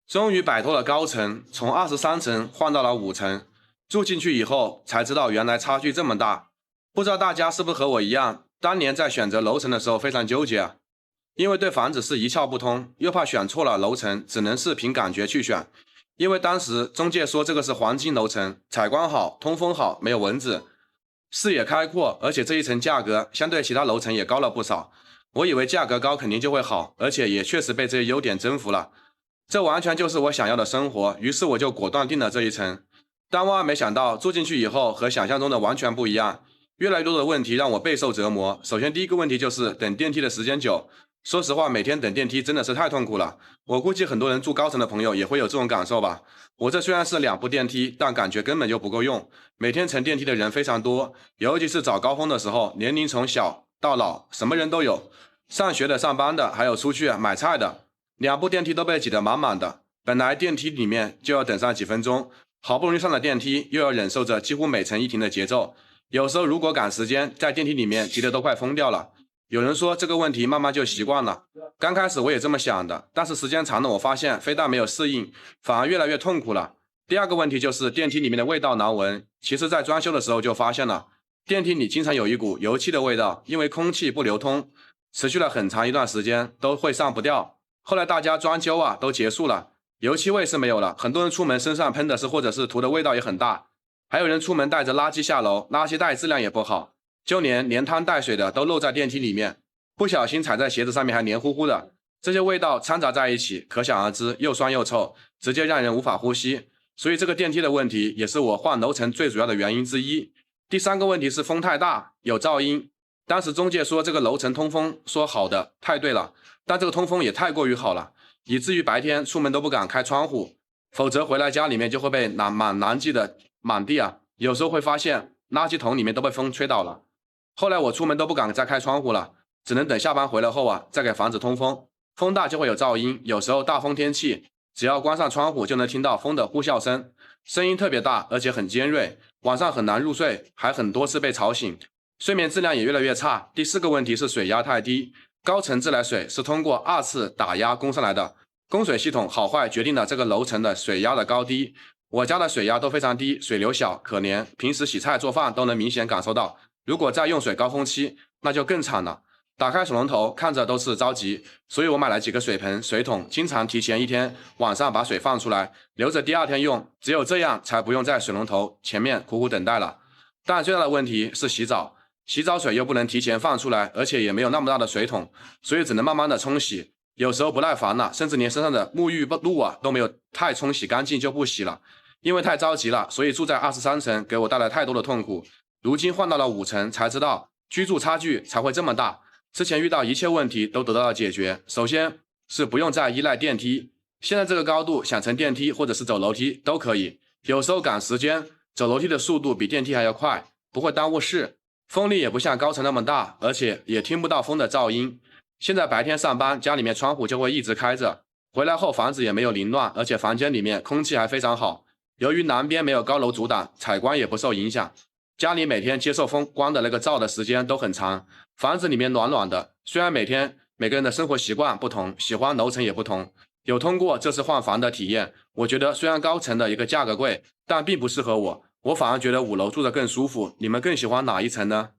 终于摆脱了高层，从23层换到了5层。住进去以后才知道原来差距这么大。不知道大家是不是和我一样，当年在选择楼层的时候非常纠结啊，因为对房子是一窍不通，又怕选错了楼层，只能是凭感觉去选。因为当时中介说这个是黄金楼层，采光好，通风好，没有蚊子，视野开阔，而且这一层价格相对其他楼层也高了不少。我以为价格高肯定就会好，而且也确实被这些优点征服了。这完全就是我想要的生活，于是我就果断定了这一层。但万万没想到，住进去以后和想象中的完全不一样，越来越多的问题让我备受折磨。首先第一个问题就是等电梯的时间久，说实话每天等电梯真的是太痛苦了。我估计很多人住高层的朋友也会有这种感受吧。我这虽然是2部电梯，但感觉根本就不够用。每天乘电梯的人非常多，尤其是早高峰的时候，年龄从小到老什么人都有，上学的、上班的，还有出去买菜的，2部电梯都被挤得满满的。本来电梯里面就要等上几分钟，好不容易上了电梯，又要忍受着几乎每层一停的节奏。有时候如果赶时间，在电梯里面急得都快疯掉了。有人说这个问题慢慢就习惯了，刚开始我也这么想的，但是时间长了我发现非但没有适应，反而越来越痛苦了。第二个问题就是电梯里面的味道难闻，其实在装修的时候就发现了，电梯里经常有一股油漆的味道，因为空气不流通，持续了很长一段时间都会上不掉。后来大家装修都结束了，油漆味是没有了，很多人出门身上喷的是或者是涂的味道也很大，还有人出门带着垃圾下楼，垃圾袋质量也不好，就连汤带水的都漏在电梯里面，不小心踩在鞋子上面还黏糊糊的，这些味道掺杂在一起，可想而知又酸又臭，直接让人无法呼吸。所以这个电梯的问题也是我换楼层最主要的原因之一。第三个问题是风太大，有噪音。当时中介说这个楼层通风说好的，太对了，但这个通风也太过于好了，以至于白天出门都不敢开窗户，否则回来家里面就会被满垃圾的满地有时候会发现垃圾桶里面都被风吹倒了。后来我出门都不敢再开窗户了，只能等下班回来后再给房子通风。风大就会有噪音，有时候大风天气，只要关上窗户就能听到风的呼啸声，声音特别大，而且很尖锐，晚上很难入睡，还很多次被吵醒，睡眠质量也越来越差。第四个问题是水压太低，高层自来水是通过2次打压供上来的，供水系统好坏决定了这个楼层的水压的高低。我家的水压都非常低，水流小可怜，平时洗菜做饭都能明显感受到，如果在用水高峰期那就更惨了，打开水龙头看着都是着急，所以我买了几个水盆水桶，经常提前1天晚上把水放出来，留着第2天用，只有这样才不用在水龙头前面苦苦等待了。但最大的问题是洗澡，洗澡水又不能提前放出来，而且也没有那么大的水桶，所以只能慢慢的冲洗，有时候不耐烦了，甚至连身上的沐浴露都没有太冲洗干净就不洗了。因为太着急了，所以住在23层给我带来太多的痛苦。如今换到了5层，才知道居住差距才会这么大。之前遇到一切问题都得到了解决，首先是不用再依赖电梯，现在这个高度想乘电梯或者是走楼梯都可以，有时候赶时间，走楼梯的速度比电梯还要快，不会耽误事，风力也不像高层那么大，而且也听不到风的噪音。现在白天上班，家里面窗户就会一直开着，回来后房子也没有凌乱，而且房间里面空气还非常好。由于南边没有高楼阻挡，采光也不受影响，家里每天接受风光的那个照的时间都很长，房子里面暖暖的。虽然每天每个人的生活习惯不同，喜欢楼层也不同，有通过这次换房的体验，我觉得虽然高层的一个价格贵，但并不适合我，我反而觉得5楼住得更舒服。你们更喜欢哪一层呢？